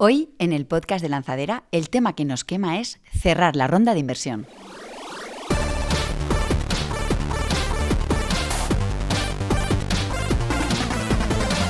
Hoy, en el podcast de Lanzadera, el tema que nos quema es cerrar la ronda de inversión.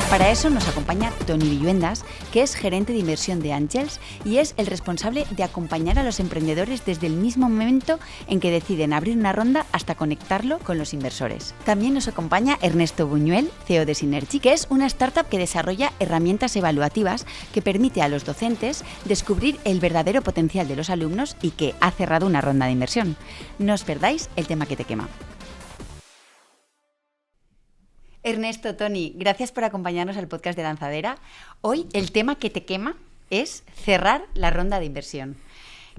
Para eso nos acompaña Toni Villuendas, que es gerente de inversión de Angels y es el responsable de acompañar a los emprendedores desde el mismo momento en que deciden abrir una ronda hasta conectarlo con los inversores. También nos acompaña Ernesto Buñuel, CEO de Synergic, que es una startup que desarrolla herramientas evaluativas que permite a los docentes descubrir el verdadero potencial de los alumnos y que ha cerrado una ronda de inversión. No os perdáis el tema que te quema. Ernesto, Toni, gracias por acompañarnos al podcast de Lanzadera. Hoy el tema que te quema es cerrar la ronda de inversión.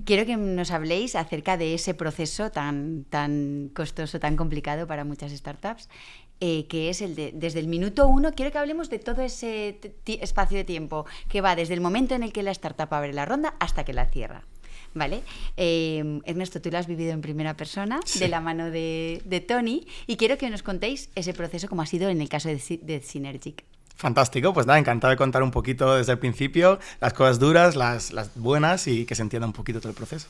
Quiero que nos habléis acerca de ese proceso tan costoso, tan complicado para muchas startups, que es el de, desde el minuto 1, quiero que hablemos de todo ese espacio de tiempo que va desde el momento en el que la startup abre la ronda hasta que la cierra. ¿Vale? Ernesto, tú lo has vivido en primera persona, sí, de la mano de Toni, y quiero que nos contéis ese proceso como ha sido en el caso de Synergic. Fantástico, pues nada, encantado de contar un poquito desde el principio, las cosas duras, las buenas y que se entienda un poquito todo el proceso.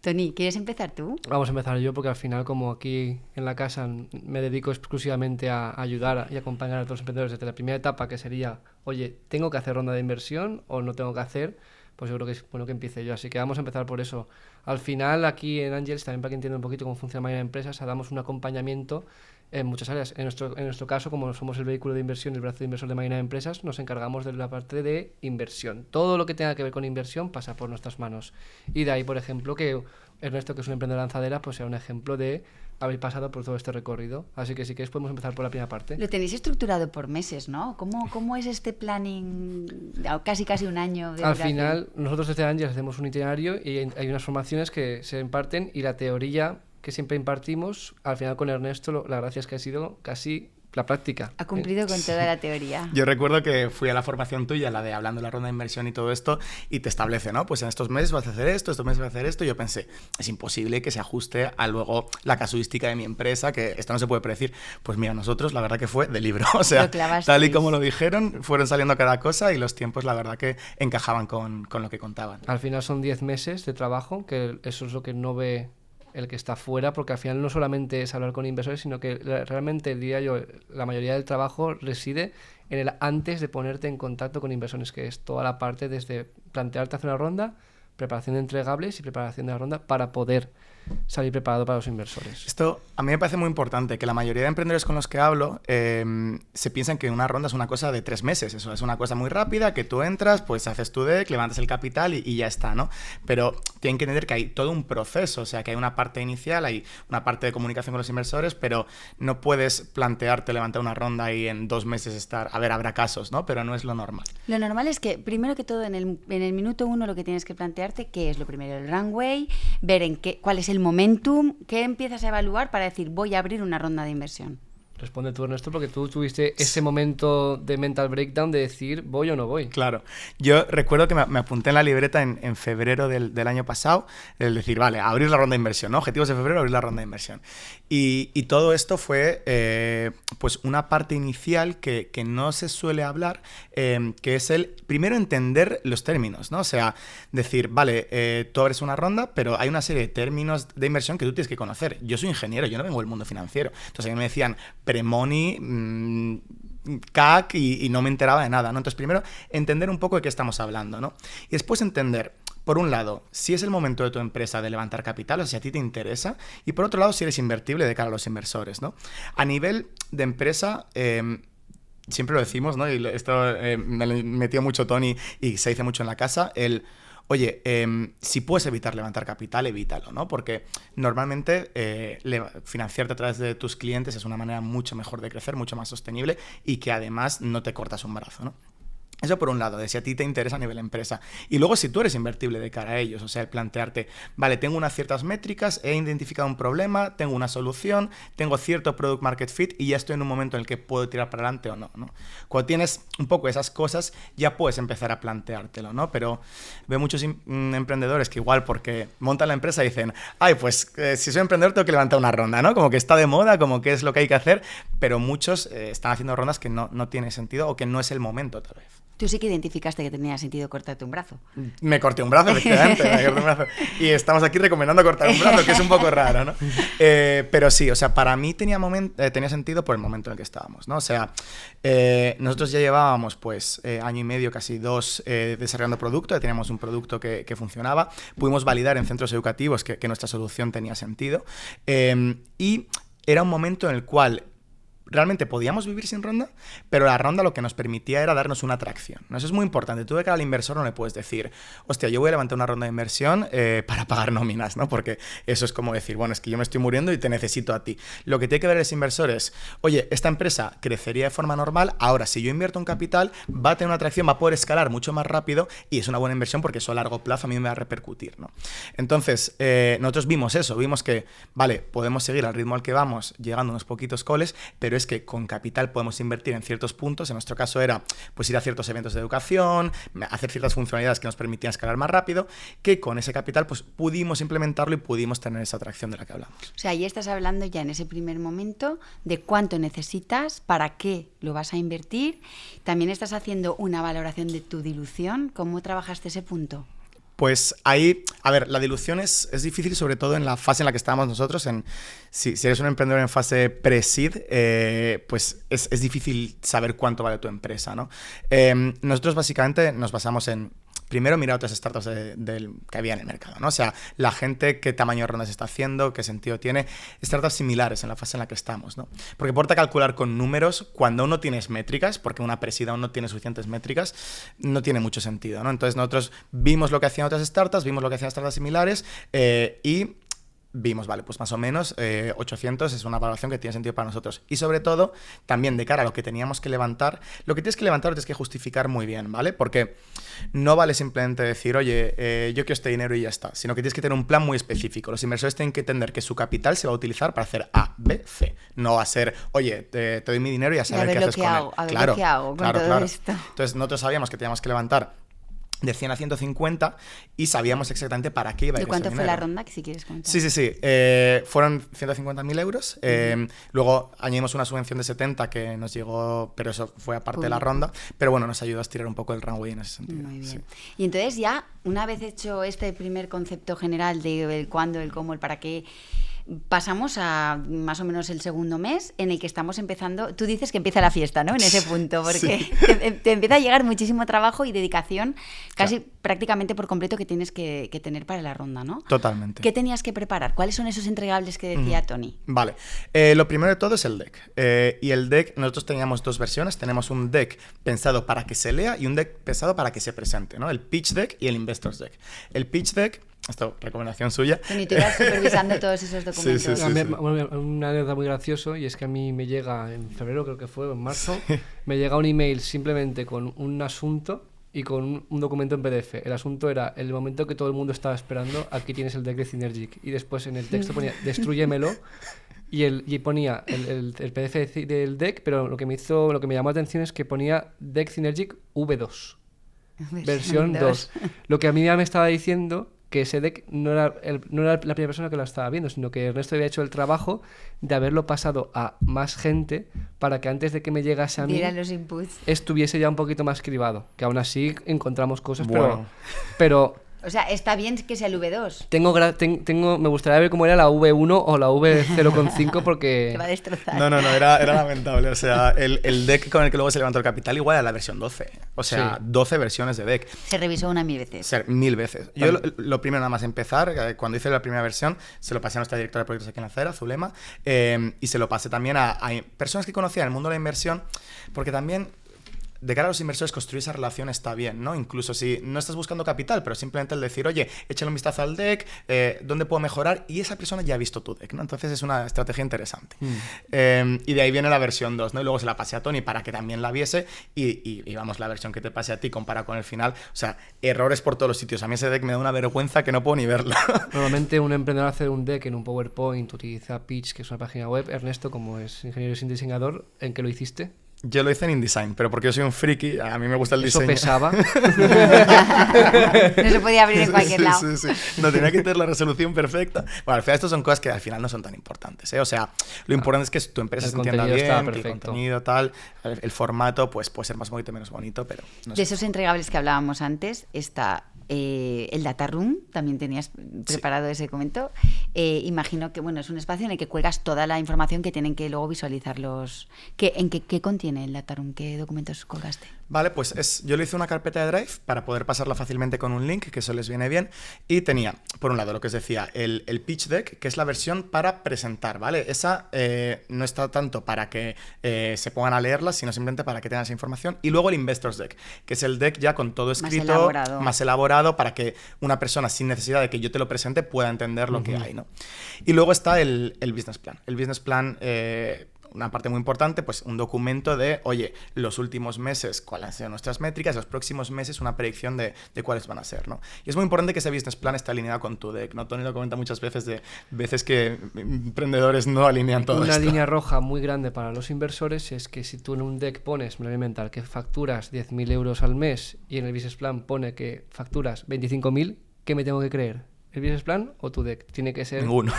Toni, ¿quieres empezar tú? Vamos a empezar yo porque al final, como aquí en la casa me dedico exclusivamente a ayudar y acompañar a todos los emprendedores desde la primera etapa, que sería, oye, ¿tengo que hacer ronda de inversión o no tengo que hacer? Pues yo creo que es bueno que empiece yo, así que vamos a empezar por eso. Al final, aquí en Angels, también para que entiendan un poquito cómo funciona Máquina de Empresas, damos un acompañamiento en muchas áreas. En nuestro caso, como somos el vehículo de inversión, el brazo de inversor de Máquina de Empresas, nos encargamos de la parte de inversión. Todo lo que tenga que ver con inversión pasa por nuestras manos. Y de ahí, por ejemplo, que Ernesto, que es un emprendedor lanzadera, pues sea un ejemplo de haber pasado por todo este recorrido. Así que sí que podemos empezar por la primera parte. Lo tenéis estructurado por meses, ¿no? ¿Cómo es este planning? Casi un año de Al duración. final, nosotros desde Angels hacemos un itinerario y hay unas formaciones que se imparten, y la teoría que siempre impartimos, al final con Ernesto, la gracia es que ha sido casi la práctica. Ha cumplido con toda la teoría. Yo recuerdo que fui a la formación tuya, la de hablando de la ronda de inversión y todo esto, y te establece, ¿no? Pues en estos meses vas a hacer esto, estos meses vas a hacer esto, y yo pensé, es imposible que se ajuste a luego la casuística de mi empresa, que esto no se puede predecir. Pues mira, nosotros la verdad que fue de libro, o sea, tal y como lo dijeron, fueron saliendo cada cosa y los tiempos la verdad que encajaban con lo que contaban. Al final son 10 meses de trabajo, que eso es lo que no ve el que está fuera, porque al final no solamente es hablar con inversores, sino que realmente, diría yo, la mayoría del trabajo reside en el antes de ponerte en contacto con inversores, que es toda la parte desde plantearte hacer una ronda, preparación de entregables y preparación de la ronda para poder salir preparado para los inversores. Esto a mí me parece muy importante, que la mayoría de emprendedores con los que hablo se piensan que una ronda es una cosa de 3 meses, eso es una cosa muy rápida, que tú entras, pues haces tu deck, levantas el capital y ya está, ¿no? Pero tienen que entender que hay todo un proceso, o sea, que hay una parte inicial, hay una parte de comunicación con los inversores, pero no puedes plantearte levantar una ronda y en 2 meses estar, a ver, habrá casos, ¿no? Pero no es lo normal. Lo normal es que, primero que todo, en el minuto 1 lo que tienes que plantearte, ¿qué es lo primero? El runway, ver cuál es el momentum, ¿qué empiezas a evaluar para decir voy a abrir una ronda de inversión? Responde tú, Ernesto, porque tú tuviste ese momento de mental breakdown de decir voy o no voy. Claro. Yo recuerdo que me apunté en la libreta en febrero del año pasado, el decir, vale, abrir la ronda de inversión, ¿no? Objetivos de febrero, abrir la ronda de inversión. Y todo esto fue pues una parte inicial que no se suele hablar, que es el primero entender los términos, ¿no? O sea, decir, vale, tú abres una ronda, pero hay una serie de términos de inversión que tú tienes que conocer. Yo soy ingeniero, yo no vengo del mundo financiero. Entonces a mí me decían pre-money, CAC y no me enteraba de nada, ¿no? Entonces primero entender un poco de qué estamos hablando, ¿no? Y después entender, por un lado, si es el momento de tu empresa de levantar capital, o sea, si a ti te interesa, y por otro lado, si eres invertible de cara a los inversores, ¿no? A nivel de empresa, siempre lo decimos, ¿no? Y esto me lo metió mucho Toni y se dice mucho en la casa, oye, si puedes evitar levantar capital, evítalo, ¿no? Porque normalmente financiarte a través de tus clientes es una manera mucho mejor de crecer, mucho más sostenible y que además no te cortas un brazo, ¿no? Eso por un lado, de si a ti te interesa a nivel empresa. Y luego si tú eres invertible de cara a ellos, o sea, el plantearte, vale, tengo unas ciertas métricas, he identificado un problema, tengo una solución, tengo cierto product market fit y ya estoy en un momento en el que puedo tirar para adelante o no, ¿no? Cuando tienes un poco esas cosas, ya puedes empezar a planteártelo, ¿no? Pero veo muchos emprendedores que igual porque montan la empresa dicen, ay, pues si soy emprendedor tengo que levantar una ronda, ¿no? Como que está de moda, como que es lo que hay que hacer, pero muchos están haciendo rondas que no tiene sentido o que no es el momento tal vez. Tú sí que identificaste que tenía sentido cortarte un brazo. Me corté un brazo, efectivamente. Me corté un brazo. Y estamos aquí recomendando cortar un brazo, que es un poco raro, ¿no? Pero sí, o sea, para mí tenía sentido por el momento en el que estábamos, ¿no? O sea, nosotros ya llevábamos, pues, año y medio, casi 2, desarrollando producto. Ya teníamos un producto que funcionaba. Pudimos validar en centros educativos que nuestra solución tenía sentido. Y era un momento en el cual realmente podíamos vivir sin ronda, pero la ronda lo que nos permitía era darnos una atracción, ¿no? Eso es muy importante. Tú de cara al inversor no le puedes decir, hostia, yo voy a levantar una ronda de inversión para pagar nóminas, ¿no? Porque eso es como decir, bueno, es que yo me estoy muriendo y te necesito a ti. Lo que tiene que ver ese inversor es, oye, esta empresa crecería de forma normal, ahora si yo invierto un capital, va a tener una atracción, va a poder escalar mucho más rápido y es una buena inversión porque eso a largo plazo a mí me va a repercutir, ¿no? Entonces, nosotros vimos eso, vimos que, vale, podemos seguir al ritmo al que vamos, llegando a unos poquitos calls, pero es que con capital podemos invertir en ciertos puntos. En nuestro caso era pues ir a ciertos eventos de educación, hacer ciertas funcionalidades que nos permitían escalar más rápido, que con ese capital pues pudimos implementarlo y pudimos tener esa atracción de la que hablamos. O sea, ahí estás hablando ya en ese primer momento de cuánto necesitas, para qué lo vas a invertir. También estás haciendo una valoración de tu dilución. ¿Cómo trabajaste ese punto? Pues ahí, a ver, la dilución es difícil, sobre todo en la fase en la que estábamos nosotros. Si eres un emprendedor en fase pre-seed, pues es difícil saber cuánto vale tu empresa, ¿no? Nosotros básicamente nos basamos en, primero, mirar otras startups que había en el mercado, ¿no? O sea, la gente, qué tamaño de ronda se está haciendo, qué sentido tiene. Startups similares en la fase en la que estamos, ¿no? Porque importa calcular con números cuando aún no tienes métricas, porque una pre-seed aún no tiene suficientes métricas, no tiene mucho sentido, ¿no? Entonces nosotros vimos lo que hacían otras startups, vimos lo que hacían startups similares y vimos, vale, pues más o menos 800 es una valoración que tiene sentido para nosotros. Y sobre todo, también de cara a lo que teníamos que levantar, lo que tienes que levantar lo tienes que justificar muy bien, ¿vale? Porque no vale simplemente decir, oye, yo quiero este dinero y ya está, sino que tienes que tener un plan muy específico. Los inversores tienen que entender que su capital se va a utilizar para hacer A, B, C. No va a ser, oye, te doy mi dinero y a saber qué haces con él. A ver lo que hago con todo esto. Entonces, nosotros sabíamos que teníamos que levantar de 100 a 150 y sabíamos exactamente para qué iba a ir ¿De cuánto ese fue dinero. la ronda, que si quieres contar? Sí. Fueron 150.000 euros. Luego añadimos una subvención de 70 que nos llegó, pero eso fue aparte de la ronda. Pero bueno, nos ayudó a estirar un poco el runway en ese sentido. Muy bien. Sí. Y entonces ya, una vez hecho este primer concepto general de el cuándo, el cómo, el para qué, pasamos a más o menos el segundo mes en el que estamos empezando. Tú dices que empieza la fiesta, ¿no? En ese punto, porque Sí. te empieza a llegar muchísimo trabajo y dedicación, casi Claro. prácticamente por completo, que tienes que tener para la ronda, ¿no? Totalmente. ¿Qué tenías que preparar? ¿Cuáles son esos entregables que decía Tony? Vale. Lo primero de todo es el deck. Y el deck, nosotros teníamos dos versiones. Tenemos un deck pensado para que se lea y un deck pensado para que se presente, ¿no? El pitch deck y el investors deck. El pitch deck, esto, recomendación suya. Tony, tú ibas supervisando todos esos documentos. Sí. Una anécdota muy graciosa, y es que a mí me llega en febrero, creo que fue, o en marzo, me llega un email simplemente con un asunto y con un documento en PDF. El asunto era el momento que todo el mundo estaba esperando, aquí tienes el deck de Synergic. Y después en el texto ponía, destrúyemelo. Y ponía el PDF del deck, pero lo que me llamó la atención es que ponía deck Synergic V2. Versión 2. Lo que a mí ya me estaba diciendo que ese deck no era la primera persona que lo estaba viendo, sino que Ernesto había hecho el trabajo de haberlo pasado a más gente para que antes de que me llegase a mí Diera los inputs. estuviese ya un poquito más cribado. Que aún así encontramos cosas, Bueno. pero O sea, está bien que sea el V2. me gustaría ver cómo era la V1 o la V0.5 porque... Te va a destrozar. No, era lamentable. O sea, el deck con el que luego se levantó el capital igual a la versión 12. O sea, Sí. 12 versiones de deck. Se revisó una 1000 veces. Ser 1000 veces. Yo lo primero nada más empezar, cuando hice la primera versión, se lo pasé a nuestra directora de proyectos aquí en la acera, Zulema, y se lo pasé también a personas que conocían el mundo de la inversión, porque también de cara a los inversores construir esa relación está bien, ¿no? Incluso si no estás buscando capital, pero simplemente el decir, oye, échale un vistazo al deck, ¿dónde puedo mejorar? Y esa persona ya ha visto tu deck, ¿no? Entonces es una estrategia interesante. Y de ahí viene la versión 2, ¿no? Y luego se la pasé a Tony para que también la viese y vamos, la versión que te pase a ti compara con el final. O sea, errores por todos los sitios. A mí ese deck me da una vergüenza que no puedo ni verlo. Normalmente un emprendedor hace un deck en un PowerPoint, utiliza Pitch, que es una página web. Ernesto, como es ingeniero y diseñador, ¿en qué lo hiciste? Yo lo hice en InDesign, pero porque yo soy un friki, a mí me gusta el diseño. ¿Eso pesaba? No se podía abrir en cualquier lado. Sí. No tenía que tener la resolución perfecta. Bueno, al final estas son cosas que al final no son tan importantes, ¿eh? O sea, lo importante es que tu empresa se entienda bien, que el contenido tal, el formato pues puede ser más bonito, menos bonito, pero no sé. De esos entregables que hablábamos antes está el Data Room, también tenías preparado ese comento. Imagino que es un espacio en el que cuelgas toda la información que tienen que luego visualizar los... ¿Qué contiene el Data Room? ¿Qué documentos colgaste? Vale, pues yo le hice una carpeta de Drive para poder pasarla fácilmente con un link, que eso les viene bien. Y tenía, por un lado, lo que os decía, el pitch deck, que es la versión para presentar, ¿vale? Esa no está tanto para que se pongan a leerla, sino simplemente para que tengan esa información. Y luego el Investors Deck, que es el deck ya con todo escrito, más elaborado, para que una persona sin necesidad de que yo te lo presente pueda entender lo que hay, ¿no? Y luego está el Business Plan. El Business Plan... una parte muy importante, pues un documento de, oye, los últimos meses, cuáles han sido nuestras métricas, los próximos meses, una predicción de cuáles van a ser, ¿no? Y es muy importante que ese business plan esté alineado con tu deck, ¿no? Tony lo comenta muchas veces de veces que emprendedores no alinean todo Una esto. línea roja muy grande para los inversores es que si tú en un deck pones, me lo voy a inventar, que facturas 10.000 euros al mes y en el business plan pone que facturas 25.000, ¿qué me tengo que creer? ¿El business plan o tu deck? Tiene que ser... Ninguno.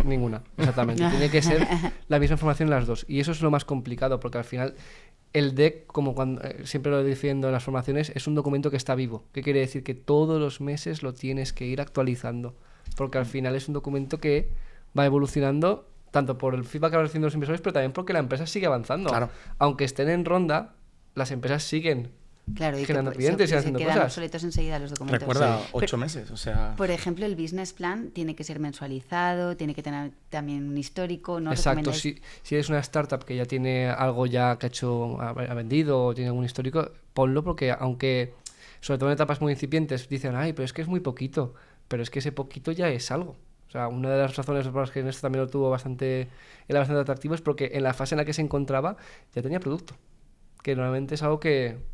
Ninguna, exactamente. Tiene que ser la misma información en las dos. Y eso es lo más complicado, porque al final el deck, como cuando siempre lo defiendo en las formaciones, es un documento que está vivo. ¿Qué quiere decir? Que todos los meses lo tienes que ir actualizando. Porque al final es un documento que va evolucionando tanto por el feedback que van recibiendo los inversores, pero también porque la empresa sigue avanzando. Claro. Aunque estén en ronda, las empresas siguen y generando clientes y haciendo quedan cosas. obsoletos enseguida los documentos. Recuerda, 8 meses, o sea... Por ejemplo, el business plan tiene que ser mensualizado, tiene que tener también un histórico, ¿no? Exacto, si eres una startup que ya tiene algo ya que ha vendido o tiene algún histórico, ponlo, porque aunque, sobre todo en etapas muy incipientes, dicen, ay, pero es que es muy poquito, pero es que ese poquito ya es algo. O sea, una de las razones por las que en esto también lo tuvo era bastante atractivo es porque en la fase en la que se encontraba ya tenía producto, que normalmente es algo que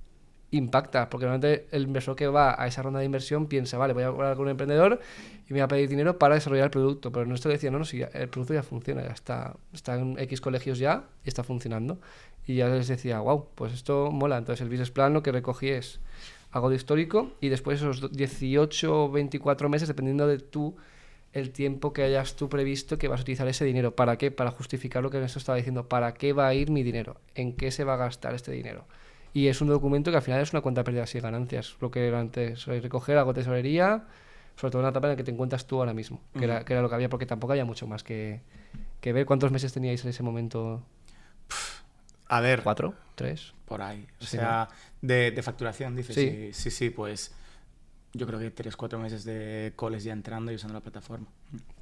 impacta, porque normalmente el inversor que va a esa ronda de inversión piensa, vale, voy a hablar con un emprendedor y me va a pedir dinero para desarrollar el producto, pero nuestro decía, no, si el producto ya funciona, ya está en X colegios ya y está funcionando, y ya les decía, wow, pues esto mola. Entonces el business plan lo que recogí es algo de histórico y después esos 18 o 24 meses, dependiendo de el tiempo que hayas tú previsto que vas a utilizar ese dinero. ¿Para qué? Para justificar lo que Ernesto estaba diciendo, ¿para qué va a ir mi dinero? ¿En qué se va a gastar este dinero? Y es un documento que al final es una cuenta de pérdidas y ganancias. Lo que era antes, recoger algo de tesorería, sobre todo en la etapa en la que te encuentras tú ahora mismo, que era lo que había, porque tampoco había mucho más que ver. ¿Cuántos meses teníais en ese momento? A ver... ¿4? ¿3? Por ahí. O Sí, sea, ¿no? de facturación, dices. Sí. Sí, pues... Yo creo que 3-4 meses de calls ya entrando y usando la plataforma.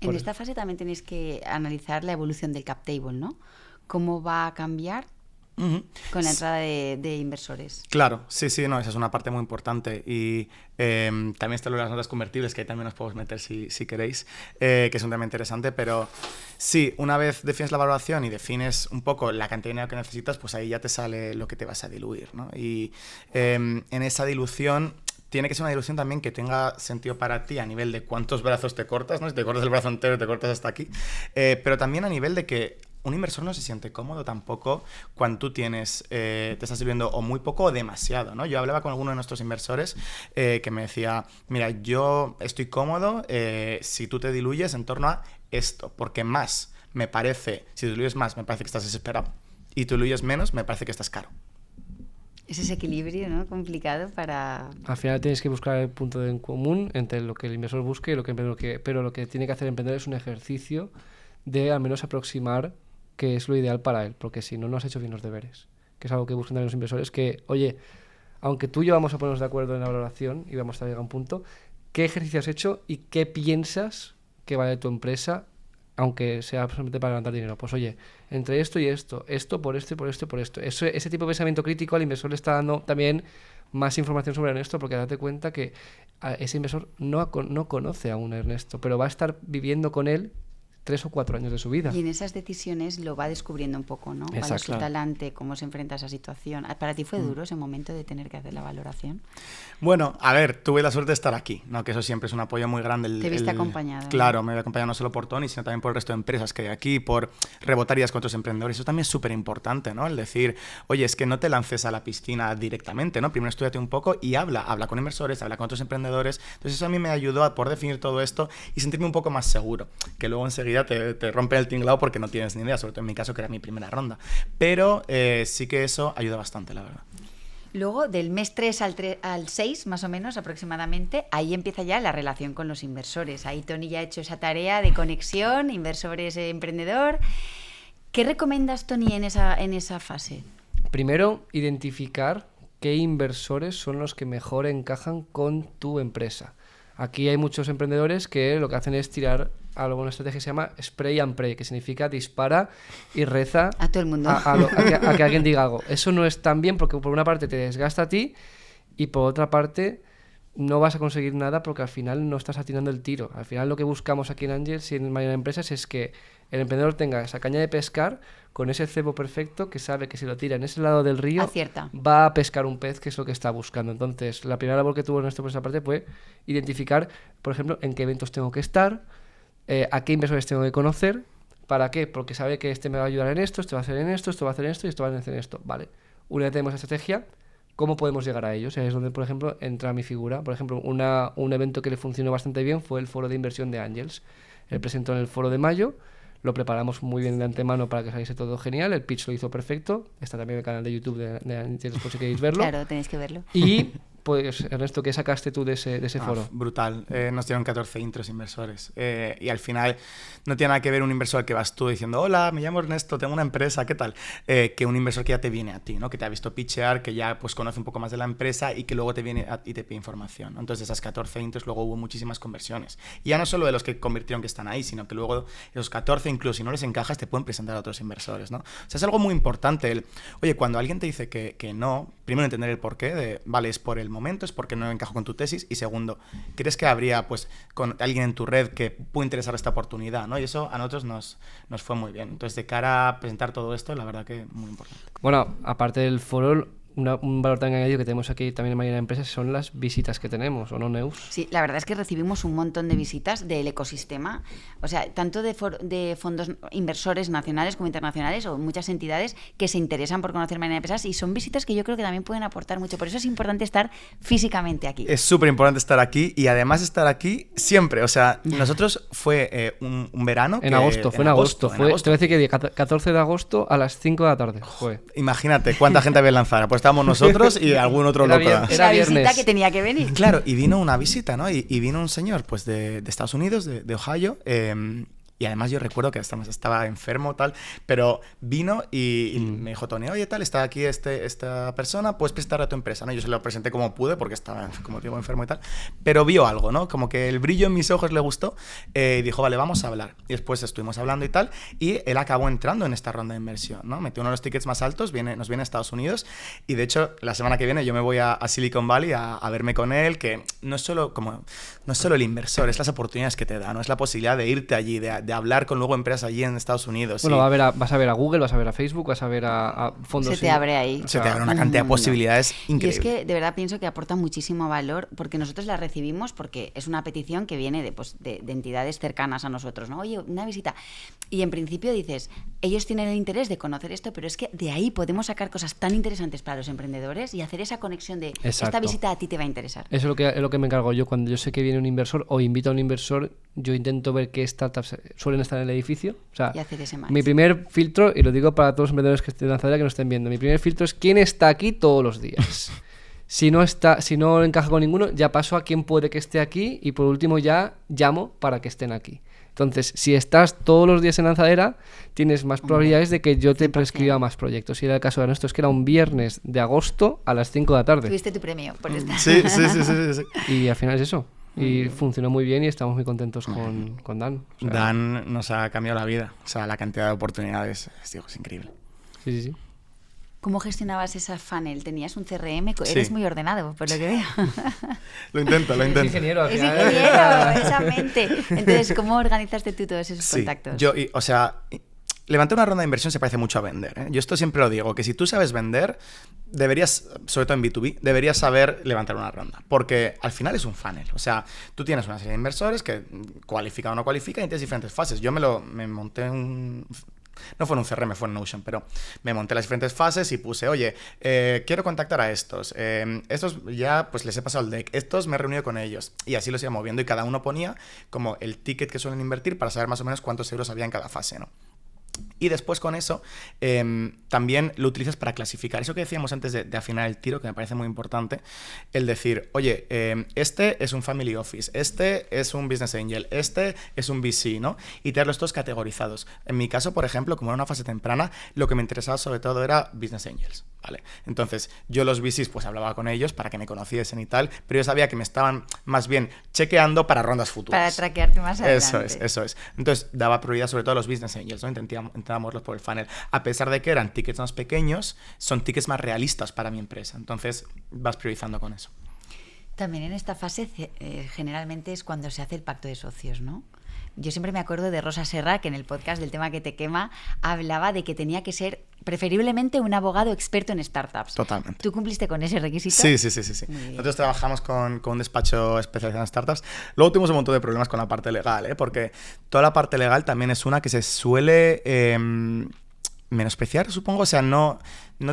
En esta fase también tenéis que analizar la evolución del cap table, ¿no? ¿Cómo va a cambiar con la entrada de inversores? Claro, sí, no, esa es una parte muy importante. Y también está lo de las notas convertibles, que ahí también os podemos meter si queréis, que es un tema interesante. Pero sí, una vez defines la valoración y defines un poco la cantidad de dinero que necesitas, pues ahí ya te sale lo que te vas a diluir, ¿no? Y en esa dilución... Tiene que ser una dilución también que tenga sentido para ti a nivel de cuántos brazos te cortas, ¿no? Si te cortas el brazo entero, te cortas hasta aquí. Pero también a nivel de que un inversor no se siente cómodo tampoco cuando tú te estás sirviendo o muy poco o demasiado, ¿no? Yo hablaba con alguno de nuestros inversores que me decía, mira, yo estoy cómodo si tú te diluyes en torno a esto, porque más me parece, si te diluyes más, me parece que estás desesperado, y te diluyes menos, me parece que estás caro. Es ese equilibrio, ¿no? Complicado para... Al final tienes que buscar el punto en común entre lo que el inversor busque y lo que el emprendedor pero lo que tiene que hacer el emprendedor es un ejercicio de al menos aproximar qué es lo ideal para él, porque si no, no has hecho bien los deberes, que es algo que buscan también los inversores, que, oye, aunque tú y yo vamos a ponernos de acuerdo en la valoración y vamos a llegar a un punto, ¿qué ejercicio has hecho y qué piensas que vale tu empresa, aunque sea solamente para levantar dinero? Pues oye, entre esto y esto por esto y por esto y por esto. Ese tipo de pensamiento crítico al inversor le está dando también más información sobre Ernesto, porque date cuenta que ese inversor no conoce aún a Ernesto, pero va a estar viviendo con él 3 o 4 años de su vida. Y en esas decisiones lo va descubriendo un poco, ¿no? ¿Cuál es su talante? ¿Cómo se enfrenta a esa situación? ¿Para ti fue duro ese momento de tener que hacer la valoración? Bueno, a ver, tuve la suerte de estar aquí, ¿no? Que eso siempre es un apoyo muy grande. Te viste acompañado. Claro, me he acompañado no solo por Tony, sino también por el resto de empresas que hay aquí, por rebotar ideas con otros emprendedores. Eso también es súper importante, ¿no? El decir, oye, es que no te lances a la piscina directamente, ¿no? Primero estudiate un poco y habla con inversores, habla con otros emprendedores. Entonces eso a mí me ayudó a poder definir todo esto y sentirme un poco más seguro, que luego enseguida te rompe el tinglado porque no tienes ni idea, sobre todo en mi caso que era mi primera ronda. Pero sí que eso ayuda bastante, la verdad. Luego, del mes 3 al 6, más o menos, aproximadamente, ahí empieza ya la relación con los inversores. Ahí Tony ya ha hecho esa tarea de conexión, inversores-emprendedor. ¿Qué recomiendas, Tony, en esa fase? Primero, identificar qué inversores son los que mejor encajan con tu empresa. Aquí hay muchos emprendedores que lo que hacen es tirar algo, una estrategia que se llama spray and pray, que significa dispara y reza a todo el mundo a que alguien diga algo. Eso no es tan bien porque por una parte te desgasta a ti y por otra parte no vas a conseguir nada porque al final no estás atinando el tiro. Al final lo que buscamos aquí en Angels y en Marina Empresas es que el emprendedor tenga esa caña de pescar con ese cebo perfecto que sabe que si lo tira en ese lado del río acierta, va a pescar un pez, que es lo que está buscando. Entonces, la primera labor que tuvo Ernesto por esa parte fue identificar, por ejemplo, en qué eventos tengo que estar, a qué inversores tengo que conocer. ¿Para qué? Porque sabe que este me va a ayudar en esto, este va a hacer en esto, esto va a hacer esto y esto va a hacer en esto. Vale. Una vez tenemos la estrategia, ¿cómo podemos llegar a ellos? Es donde, por ejemplo, entra mi figura. Por ejemplo, un evento que le funcionó bastante bien fue el foro de inversión de Angels. Él presentó en el foro de mayo, lo preparamos muy bien de antemano para que saliese todo genial, el pitch lo hizo perfecto, está también en el canal de YouTube de Angels por si queréis verlo. Claro, tenéis que verlo. Y pues, Ernesto, ¿qué sacaste tú de ese foro? Brutal. Nos dieron 14 intros inversores. Y al final no tiene nada que ver un inversor al que vas tú diciendo, hola, me llamo Ernesto, tengo una empresa, ¿qué tal? Que un inversor que ya te viene a ti, ¿no? Que te ha visto pitchear, que ya pues conoce un poco más de la empresa y que luego te viene y te pide información, ¿no? Entonces, de esas 14 intros luego hubo muchísimas conversiones. Y ya no solo de los que convirtieron que están ahí, sino que luego esos 14, incluso si no les encajas, te pueden presentar a otros inversores, ¿no? O sea, es algo muy importante. Oye, cuando alguien te dice que no, primero entender el porqué, vale, es por el momento, es porque no encajo con tu tesis, y segundo, ¿crees que habría pues con alguien en tu red que puede interesar esta oportunidad, ¿no? Y eso a nosotros nos fue muy bien. Entonces, de cara a presentar todo esto, la verdad que muy importante. Bueno, aparte del foro, un valor tan añadido que tenemos aquí también en Marina Empresas son las visitas que tenemos, ¿o no, Neus? Sí, la verdad es que recibimos un montón de visitas del ecosistema, o sea, tanto de fondos inversores nacionales como internacionales o muchas entidades que se interesan por conocer Marina Empresas, y son visitas que yo creo que también pueden aportar mucho. Por eso es importante estar físicamente aquí. Es súper importante estar aquí y además estar aquí siempre. O sea, nosotros fue un verano. En agosto. Te voy a decir que día 14 de agosto a las 5 de la tarde. Imagínate cuánta gente había lanzado. Pues estábamos nosotros y algún otro loco. Era visita que tenía que venir. Claro, y vino una visita, ¿no? Y vino un señor pues de Estados Unidos, de Ohio, y además yo recuerdo que estaba enfermo, tal, pero vino y me dijo, Tony, oye, tal, está aquí esta persona, puedes presentar a tu empresa, ¿no? Yo se lo presenté como pude, porque estaba, como digo, enfermo y tal, pero vio algo, ¿no? Como que el brillo en mis ojos le gustó, y dijo, vale, vamos a hablar. Y después estuvimos hablando y tal, y él acabó entrando en esta ronda de inversión, ¿no? Metió uno de los tickets más altos, nos viene a Estados Unidos, y de hecho, la semana que viene yo me voy a Silicon Valley a verme con él, que no es solo el inversor, es las oportunidades que te da, ¿no? Es la posibilidad de irte allí, de hablar con luego empresas allí en Estados Unidos. Bueno, vas a ver a Google, vas a ver a Facebook, vas a ver a fondos. Se te abre ahí. Se te abre una cantidad de posibilidades increíbles. Y es que de verdad pienso que aporta muchísimo valor, porque nosotros la recibimos porque es una petición que viene de entidades cercanas a nosotros, ¿no? Oye, una visita. Y en principio dices, ellos tienen el interés de conocer esto, pero es que de ahí podemos sacar cosas tan interesantes para los emprendedores y hacer esa conexión de esta visita a ti te va a interesar. Eso es lo que me encargo yo. Cuando yo sé que viene un inversor o invito a un inversor, yo intento ver qué startups suelen estar en el edificio. O sea, y hacer ese match. Mi primer filtro, y lo digo para todos los emprendedores que estén en Lanzadera que nos estén viendo, mi primer filtro es quién está aquí todos los días. Si no encaja con ninguno, ya paso a quién puede que esté aquí, y por último ya llamo para que estén aquí. Entonces, si estás todos los días en Lanzadera, tienes más probabilidades de que yo te prescriba más proyectos. Y era el caso de Ernesto, es que era un viernes de agosto a las 5 de la tarde. Tuviste tu premio por estar. Sí. Y al final es eso. Y funcionó muy bien y estamos muy contentos con Dan. O sea, Dan nos ha cambiado la vida. O sea, la cantidad de oportunidades es increíble. Sí. ¿Cómo gestionabas esa funnel? ¿Tenías un CRM? Sí. Eres muy ordenado, por lo que veo. Lo intento. Es ingeniero al Es final. ingeniero, esa mente. Entonces, ¿cómo organizaste tú todos esos Sí, contactos? levantar una ronda de inversión se parece mucho a vender, ¿eh? Yo esto siempre lo digo, que si tú sabes vender, deberías, sobre todo en B2B, deberías saber levantar una ronda, porque al final es un funnel. O sea, tú tienes una serie de inversores que cualifican o no cualifican y tienes diferentes fases. Yo me monté no fue en un CRM, fue en Notion, pero me monté las diferentes fases y puse, oye, quiero contactar a estos. Estos ya pues les he pasado el deck. Estos me he reunido con ellos. Y así los iba moviendo y cada uno ponía como el ticket que suelen invertir para saber más o menos cuántos euros había en cada fase, ¿no? Y después con eso también lo utilizas para clasificar. Eso que decíamos antes de afinar el tiro, que me parece muy importante, el decir, oye, este es un family office, este es un business angel, este es un VC, ¿no? Y tenerlos todos categorizados. En mi caso, por ejemplo, como era una fase temprana, lo que me interesaba sobre todo era business angels, ¿vale? Entonces, yo los VCs pues hablaba con ellos para que me conociesen y tal, pero yo sabía que me estaban más bien chequeando para rondas futuras. Para traquearte más adelante. Eso es. Entonces, daba prioridad sobre todo a los business angels, ¿no? Intentábamos por el funnel. A pesar de que eran tickets más pequeños, son tickets más realistas para mi empresa. Entonces, vas priorizando con eso. También en esta fase generalmente es cuando se hace el pacto de socios, ¿no? Yo siempre me acuerdo de Rosa Serra, que en el podcast del tema que te quema hablaba de que tenía que ser preferiblemente un abogado experto en startups. Totalmente. ¿Tú cumpliste con ese requisito? Sí. Nosotros trabajamos con un despacho especializado en startups. Luego tuvimos un montón de problemas con la parte legal, ¿eh? Porque toda la parte legal también es una que se suele menospreciar, supongo. O sea, no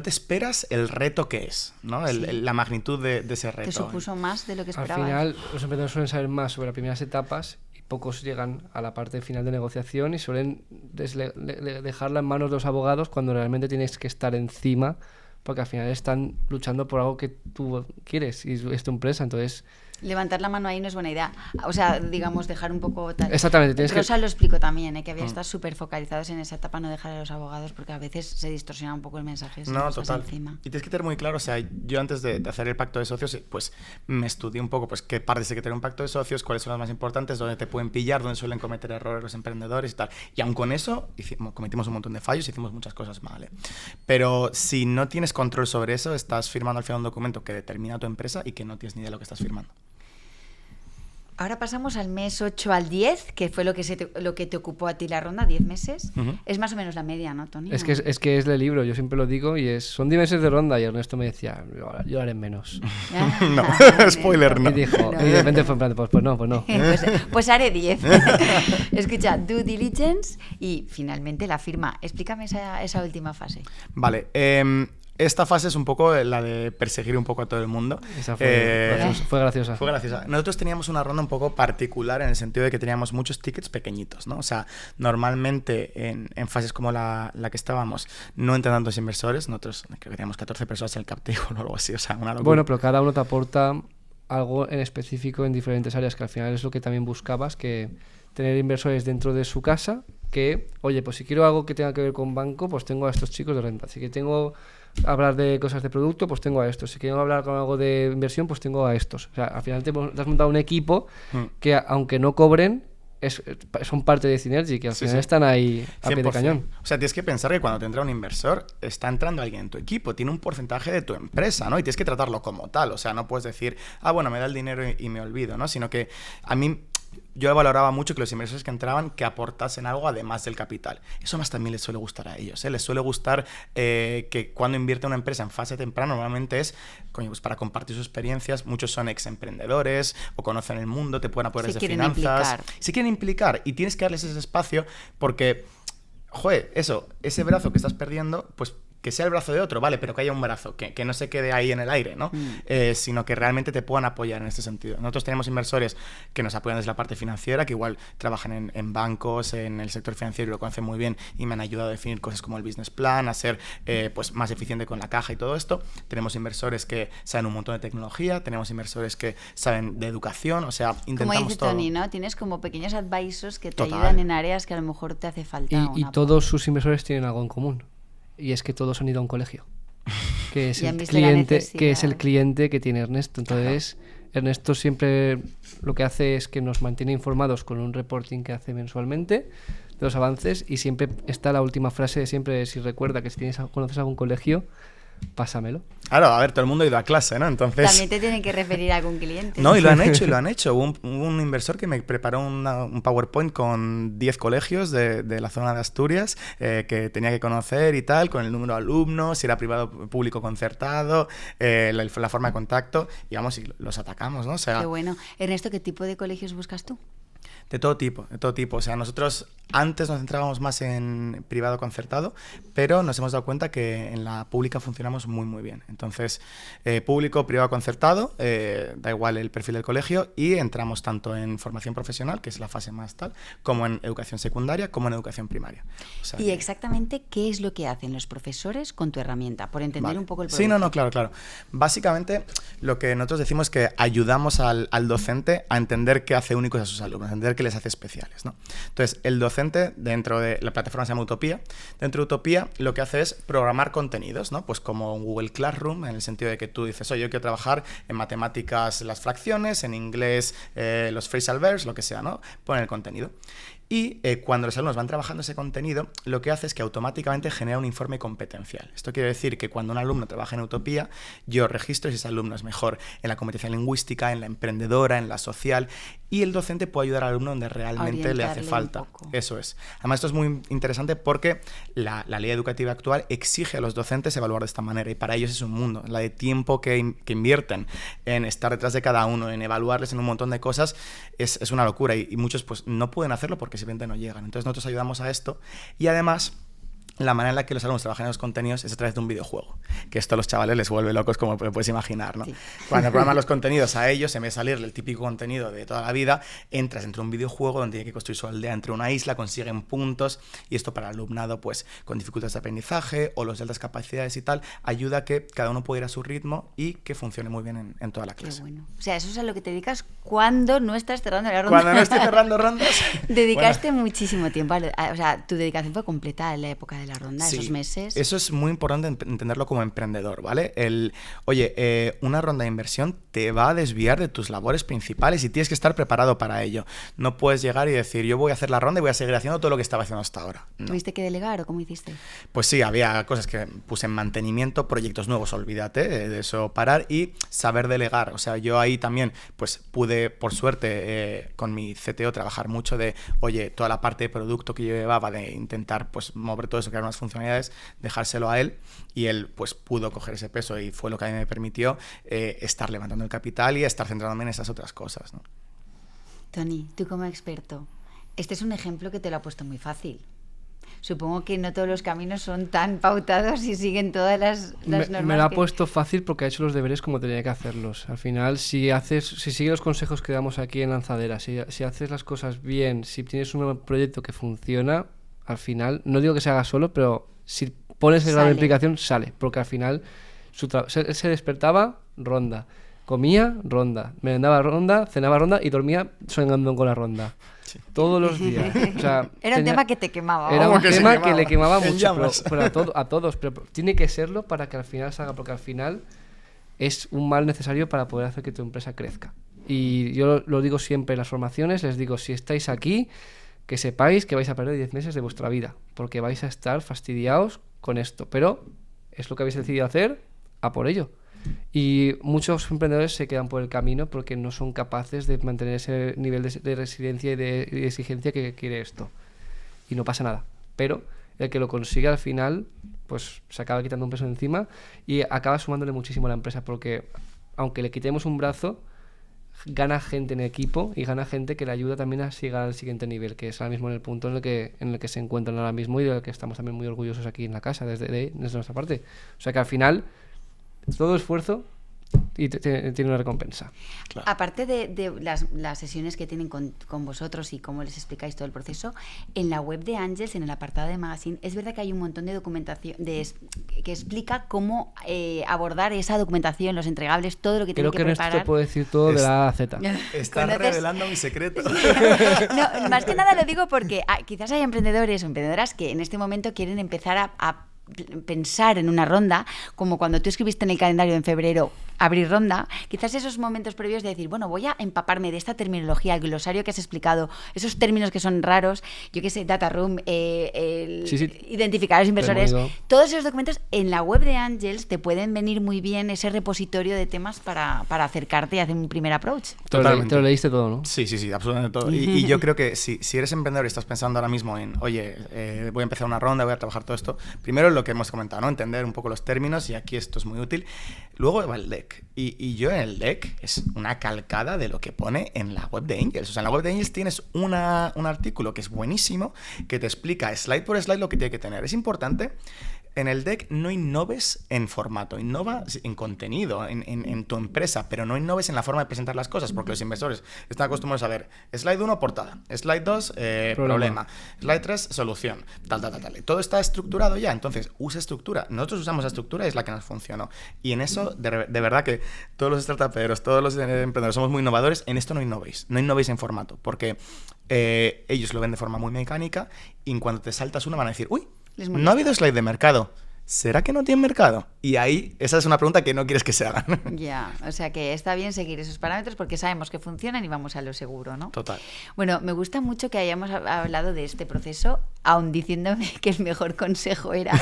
te esperas el reto que es, ¿no? La magnitud de ese reto. ¿Te supuso más de lo que esperabas? Al final, los emprendedores suelen saber más sobre las primeras etapas y pocos llegan a la parte final de negociación y suelen dejarla en manos de los abogados cuando realmente tienes que estar encima, porque al final están luchando por algo que tú quieres y es tu empresa, entonces... Levantar la mano ahí no es buena idea. O sea, digamos, dejar un poco... Exactamente. Rosa lo explicó también, que había estado súper focalizados en esa etapa, no dejar a los abogados, porque a veces se distorsiona un poco el mensaje. No, total. Encima. Y tienes que tener muy claro, o sea, yo antes de hacer el pacto de socios, pues me estudié un poco, pues qué partes hay que tener un pacto de socios, cuáles son las más importantes, dónde te pueden pillar, dónde suelen cometer errores los emprendedores y tal. Y aun con eso, cometimos un montón de fallos, hicimos muchas cosas mal, ¿eh? Pero si no tienes control sobre eso, estás firmando al final un documento que determina tu empresa y que no tienes ni idea de lo que estás firmando. Ahora pasamos al mes 8 al 10, que fue lo que te ocupó a ti la ronda, 10 meses. Uh-huh. Es más o menos la media, ¿no, Tony? Es que es de libro, yo siempre lo digo, y son 10 meses de ronda, y Ernesto me decía, yo haré menos. No, spoiler, no. Y dijo, y de repente fue en plan, pues no. pues haré 10. Escucha, due diligence y finalmente la firma. Explícame esa última fase. Vale, esta fase es un poco la de perseguir un poco a todo el mundo. Esa fue graciosa. Fue graciosa. Nosotros teníamos una ronda un poco particular en el sentido de que teníamos muchos tickets pequeñitos, ¿no? O sea, normalmente en fases como la que estábamos no entran tantos inversores. Nosotros creo que teníamos 14 personas en el cap table o algo así, o sea, una locura. Bueno, pero cada uno te aporta algo en específico en diferentes áreas, que al final es lo que también buscabas, que tener inversores dentro de su casa que, oye, pues si quiero algo que tenga que ver con banco, pues tengo a estos chicos de renta. Si que tengo hablar de cosas de producto, pues tengo a estos. Si quiero hablar con algo de inversión, pues tengo a estos. O sea, al final te has montado un equipo que, aunque no cobren, son parte de Synergy, que al final están ahí a pie de cañón. O sea, tienes que pensar que cuando te entra un inversor, está entrando alguien en tu equipo, tiene un porcentaje de tu empresa, ¿no? Y tienes que tratarlo como tal. O sea, no puedes decir, bueno, me da el dinero y me olvido, ¿no? Sino que a mí... Yo valoraba mucho que los inversores que entraban que aportasen algo además del capital. Eso más también les suele gustar a ellos, ¿eh? Les suele gustar que cuando invierte una empresa en fase temprana normalmente es pues para compartir sus experiencias. Muchos son ex emprendedores o conocen el mundo, te pueden apoyar desde finanzas. Se quieren implicar y tienes que darles ese espacio porque, joder, ese brazo que estás perdiendo, pues que sea el brazo de otro, vale, pero que haya un brazo, que no se quede ahí en el aire, ¿no? Sino que realmente te puedan apoyar en este sentido. Nosotros tenemos inversores que nos apoyan desde la parte financiera, que igual trabajan en bancos, en el sector financiero y lo conocen muy bien y me han ayudado a definir cosas como el business plan, a ser pues más eficiente con la caja y todo esto. Tenemos inversores que saben un montón de tecnología, tenemos inversores que saben de educación, o sea, intentamos como dice todo. Tony, ¿no? Tienes como pequeños advisors que te ayudan en áreas que a lo mejor te hace falta. Y todos sus inversores tienen algo en común. Y es que todos han ido a un colegio, que es el cliente que tiene Ernesto. Entonces, Ernesto siempre lo que hace es que nos mantiene informados con un reporting que hace mensualmente de los avances, y siempre está la última frase de siempre, si recuerda que si conoces algún colegio, pásamelo. Claro, a ver, todo el mundo ha ido a clase, ¿no? Entonces... También te tienen que referir a algún cliente. No, y lo han hecho. Hubo un inversor que me preparó un PowerPoint con 10 colegios de la zona de Asturias que tenía que conocer y tal, con el número de alumnos, si era privado, público, concertado, la forma de contacto, y vamos, y los atacamos, ¿no? O sea, Qué bueno. Ernesto, ¿qué tipo de colegios buscas tú? de todo tipo, de todo tipo. O sea, nosotros antes nos centrábamos más en privado concertado, pero nos hemos dado cuenta que en la pública funcionamos muy, muy bien. Entonces, público, privado concertado, da igual el perfil del colegio, y entramos tanto en formación profesional, que es la fase más tal, como en educación secundaria, como en educación primaria. O sea, ¿Y exactamente qué es lo que hacen los profesores con tu herramienta? Por entender un poco el producto. Sí, no, claro. Básicamente, lo que nosotros decimos es que ayudamos al docente a entender qué hace únicos a sus alumnos, a entender qué les hace especiales, ¿no? Entonces, el docente, dentro de la plataforma se llama Utopía, dentro de Utopía lo que hace es programar contenidos, ¿no? Pues como un Google Classroom, en el sentido de que tú dices, oye, yo quiero trabajar en matemáticas las fracciones, en inglés los phrasal verbs, lo que sea, ¿no? Pon el contenido. Y cuando los alumnos van trabajando ese contenido, lo que hace es que automáticamente genera un informe competencial. Esto quiere decir que cuando un alumno trabaja en Utopía, yo registro si ese alumno es mejor en la competencia lingüística, en la emprendedora, en la social, y el docente puede ayudar al alumno donde realmente le hace falta. Eso es. Además, esto es muy interesante porque la ley educativa actual exige a los docentes evaluar de esta manera, y para ellos es un mundo. La de tiempo que invierten en estar detrás de cada uno, en evaluarles en un montón de cosas, es una locura, y muchos pues no pueden hacerlo porque simplemente no llegan. Entonces nosotros ayudamos a esto, y además la manera en la que los alumnos trabajan en los contenidos es a través de un videojuego, que esto a los chavales les vuelve locos, como puedes imaginar, ¿no? Sí. Cuando programas los contenidos a ellos, en vez de salirle el típico contenido de toda la vida, entras dentro de un videojuego donde tiene que construir su aldea entre una isla, consiguen puntos, y esto para el alumnado pues con dificultades de aprendizaje o los de altas capacidades y tal, ayuda a que cada uno pueda ir a su ritmo y que funcione muy bien en toda la clase. Qué bueno. O sea, eso es a lo que te dedicas cuando no estás cerrando la ronda. Cuando no estoy cerrando rondas. Dedicaste muchísimo tiempo, o sea, tu dedicación fue completa en la época de la ronda, sí, esos meses. Eso es muy importante entenderlo como emprendedor, ¿vale? Una ronda de inversión te va a desviar de tus labores principales y tienes que estar preparado para ello. No puedes llegar y decir, yo voy a hacer la ronda y voy a seguir haciendo todo lo que estaba haciendo hasta ahora. No. ¿Tuviste que delegar o cómo hiciste? Pues sí, había cosas que puse en mantenimiento, proyectos nuevos, olvídate de eso, parar y saber delegar. O sea, yo ahí también pues pude, por suerte, con mi CTO trabajar mucho de, oye, toda la parte de producto que yo llevaba, de intentar pues mover todo eso, crear unas funcionalidades, dejárselo a él, y él pues pudo coger ese peso, y fue lo que a mí me permitió estar levantando el capital y estar centrándome en esas otras cosas, ¿no? Toni, tú como experto, este es un ejemplo que te lo ha puesto muy fácil. Supongo que no todos los caminos son tan pautados y siguen todas las normas. Me lo ha puesto fácil porque ha hecho los deberes como tenía que hacerlos. Al final, si sigues los consejos que damos aquí en Lanzadera, si haces las cosas bien, si tienes un proyecto que funciona, al final, no digo que se haga solo, pero si pones el grado de implicación, sale. Porque al final se despertaba, ronda. Comía, ronda. Merendaba, ronda. Cenaba, ronda. Y dormía soñando con la ronda. Sí. Todos los días. O sea, era un tema que te quemaba. Era un tema que le quemaba mucho, pero a todos. Pero tiene que serlo para que al final salga, porque al final es un mal necesario para poder hacer que tu empresa crezca. Y yo lo digo siempre en las formaciones, les digo, si estáis aquí, que sepáis que vais a perder 10 meses de vuestra vida, porque vais a estar fastidiados con esto. Pero es lo que habéis decidido hacer, a por ello. Y muchos emprendedores se quedan por el camino porque no son capaces de mantener ese nivel de resiliencia y de exigencia que quiere esto. Y no pasa nada. Pero el que lo consigue al final, pues se acaba quitando un peso de encima y acaba sumándole muchísimo a la empresa, porque aunque le quitemos un brazo, gana gente en equipo y gana gente que le ayuda también a llegar al siguiente nivel, que es ahora mismo en el punto en el que se encuentran ahora mismo y del que estamos también muy orgullosos aquí en la casa desde nuestra parte. O sea que al final todo esfuerzo y tiene una recompensa. Claro. Aparte de las sesiones que tienen con vosotros y cómo les explicáis todo el proceso, en la web de Angels, en el apartado de Magazine, es verdad que hay un montón de documentación que explica cómo abordar esa documentación, los entregables, todo lo que tienen que preparar. Creo que Ernesto te puede decir todo de la A a Z. Estás revelando mi secreto. No, más que nada lo digo porque quizás hay emprendedores o emprendedoras que en este momento quieren empezar a pensar en una ronda, como cuando tú escribiste en el calendario en febrero abrir ronda, quizás esos momentos previos de decir, bueno, voy a empaparme de esta terminología, el glosario que has explicado, esos términos que son raros, yo qué sé, data room, identificadores inversores, todos esos documentos en la web de Angels te pueden venir muy bien ese repositorio de temas para acercarte y hacer un primer approach. Totalmente. Te lo leíste todo, ¿no? Sí, absolutamente todo. Y yo creo que si eres emprendedor y estás pensando ahora mismo en, oye, voy a empezar una ronda, voy a trabajar todo esto, primero lo que hemos comentado, ¿no? Entender un poco los términos, y aquí esto es muy útil. Luego va el deck. Y yo en el deck es una calcada de lo que pone en la web de Angels. O sea, en la web de Angels tienes un artículo que es buenísimo, que te explica slide por slide lo que tiene que tener. Es importante. En el deck no innoves en formato, innova en contenido, en tu empresa, pero no innoves en la forma de presentar las cosas, porque los inversores están acostumbrados a ver slide 1, portada, slide 2, problema, slide 3, solución, tal. Todo está estructurado ya, entonces usa estructura. Nosotros usamos la estructura y es la que nos funcionó. Y en eso, de verdad que todos los startuperos, todos los emprendedores somos muy innovadores. En esto no innovéis en formato, porque ellos lo ven de forma muy mecánica, y en cuanto te saltas una van a decir, uy, no ha habido slide de mercado. ¿Será que no tiene mercado? Y ahí, esa es una pregunta que no quieres que se hagan. Ya, o sea que está bien seguir esos parámetros porque sabemos que funcionan y vamos a lo seguro, ¿no? Total. Bueno, me gusta mucho que hayamos hablado de este proceso, aun diciéndome que el mejor consejo era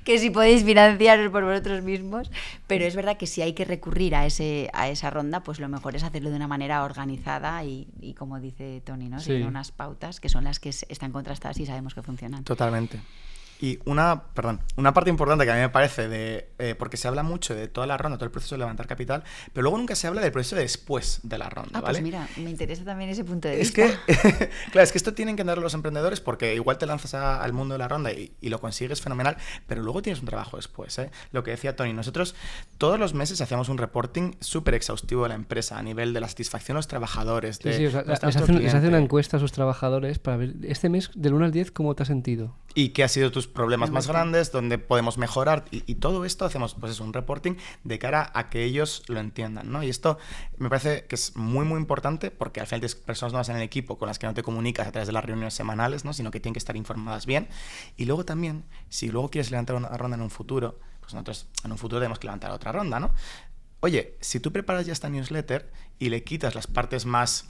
que si podéis financiaros por vosotros mismos, pero es verdad que si hay que recurrir a esa ronda, pues lo mejor es hacerlo de una manera organizada y como dice Tony, ¿no? Seguir unas pautas que son las que están contrastadas y sabemos que funcionan. Totalmente. Y una parte importante que a mí me parece porque se habla mucho de toda la ronda, todo el proceso de levantar capital, pero luego nunca se habla del proceso después de la ronda, ¿vale? Pues mira, me interesa también ese punto de vista. Claro, es que esto tienen que entender los emprendedores, porque igual te lanzas al mundo de la ronda y lo consigues fenomenal, pero luego tienes un trabajo después, ¿eh? Lo que decía Tony, nosotros todos los meses hacíamos un reporting súper exhaustivo de la empresa a nivel de la satisfacción de los trabajadores. Les hace una encuesta a sus trabajadores para ver este mes del 1 al 10 cómo te has sentido. Y qué ha sido tus problemas más grandes, donde podemos mejorar, y todo esto hacemos pues un reporting de cara a que ellos lo entiendan, ¿no? Y esto me parece que es muy muy importante, porque al final tienes personas nuevas en el equipo con las que no te comunicas a través de las reuniones semanales, ¿no? Sino que tienen que estar informadas bien. Y luego también, si luego quieres levantar una ronda en un futuro, pues nosotros en un futuro tenemos que levantar otra ronda, ¿no? Oye, si tú preparas ya esta newsletter y le quitas las partes más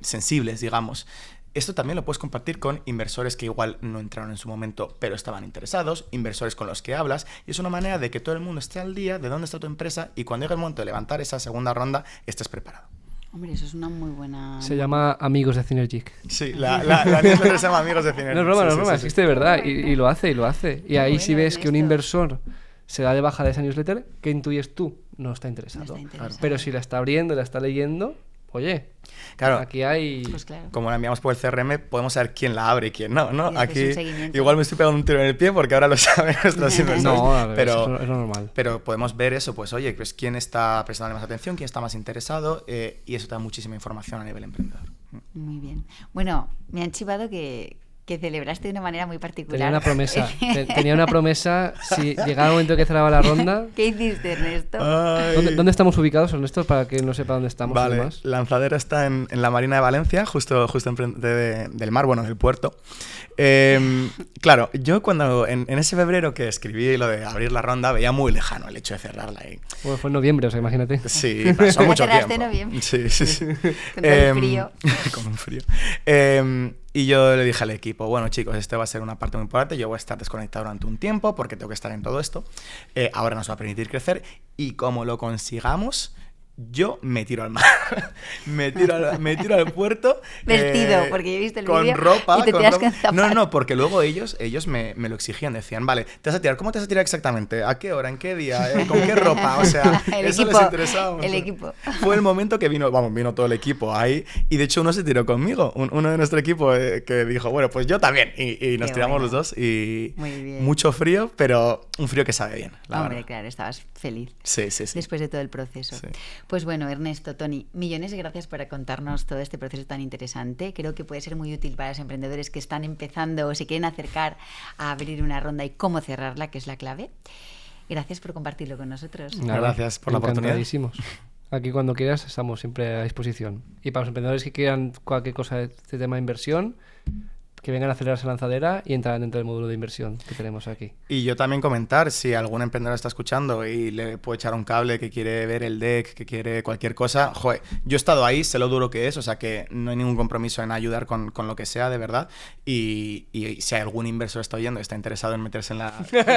sensibles, digamos, esto también lo puedes compartir con inversores que igual no entraron en su momento, pero estaban interesados, inversores con los que hablas, y es una manera de que todo el mundo esté al día de dónde está tu empresa, y cuando llegue el momento de levantar esa segunda ronda, estés preparado. Hombre, eso es una muy buena... Se llama Amigos de Synergic. Sí, la newsletter se llama Amigos de Synergic. No es broma, existe de verdad, y lo hace. Y ahí si ves que un inversor se da de baja de esa newsletter, ¿qué intuyes tú? No está interesado. Pero si la está abriendo, la está leyendo... Oye, claro, aquí hay... Pues claro. Como la enviamos por el CRM, podemos saber quién la abre y quién no, ¿no? Aquí un igual me estoy pegando un tiro en el pie porque ahora lo saben nuestros inversores. No, a ver, pero es normal. Pero podemos ver eso, pues oye, pues quién está prestando más atención, quién está más interesado, y eso te da muchísima información a nivel emprendedor. Muy bien. Bueno, me han chivado que celebraste de una manera muy particular. Tenía una promesa, si llegaba el momento que cerraba la ronda... ¿Qué hiciste, Ernesto? ¿Dónde estamos ubicados, Ernesto, para que no sepa dónde estamos? Vale, Lanzadera está en la Marina de Valencia, justo enfrente del mar, bueno, del puerto. Claro, yo cuando en ese febrero que escribí lo de abrir la ronda, veía muy lejano el hecho de cerrarla. Bueno, fue en noviembre, o sea, imagínate. Sí, pasó mucho tiempo. En noviembre. Sí. Con todo el frío. Con un frío. Y yo le dije al equipo, bueno chicos, este va a ser una parte muy importante, yo voy a estar desconectado durante un tiempo porque tengo que estar en todo esto, ahora nos va a permitir crecer, y como lo consigamos, yo me tiro al mar, me tiro al puerto. Vestido, porque yo he visto el vídeo. Con ropa. Y te tiras con zapatos. No, porque luego ellos me lo exigían, decían, vale, te vas a tirar, ¿cómo te vas a tirar exactamente? ¿A qué hora? ¿En qué día? ¿Con qué ropa? O sea, eso les interesaba. El equipo. Fue el momento que vino todo el equipo ahí, y de hecho uno se tiró conmigo, uno de nuestro equipo que dijo, bueno, pues yo también, y nos tiramos los dos, y mucho frío, pero un frío que sabe bien, la verdad. Claro, estabas feliz. Sí. Después de todo el proceso. Sí. Pues bueno, Ernesto, Tony, millones de gracias por contarnos todo este proceso tan interesante. Creo que puede ser muy útil para los emprendedores que están empezando o se quieren acercar a abrir una ronda y cómo cerrarla, que es la clave. Gracias por compartirlo con nosotros. Gracias por la oportunidad. Aquí cuando quieras estamos siempre a disposición. Y para los emprendedores que quieran cualquier cosa de este tema de inversión, que vengan a acelerarse Lanzadera y entrarán dentro del módulo de inversión que tenemos aquí. Y yo también comentar, si algún emprendedor está escuchando y le puede echar un cable, que quiere ver el deck, que quiere cualquier cosa, joder, yo he estado ahí, sé lo duro que es, o sea que no hay ningún compromiso en ayudar con lo que sea, de verdad. Y si algún inversor está oyendo y está interesado en meterse en la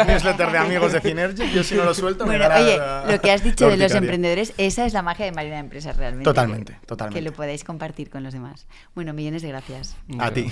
newsletter de amigos de Synergy, yo si no lo suelto... Bueno, lo que has dicho de los emprendedores, esa es la magia de Marina de Empresas realmente. Totalmente. Que lo podáis compartir con los demás. Bueno, millones de gracias. A ti.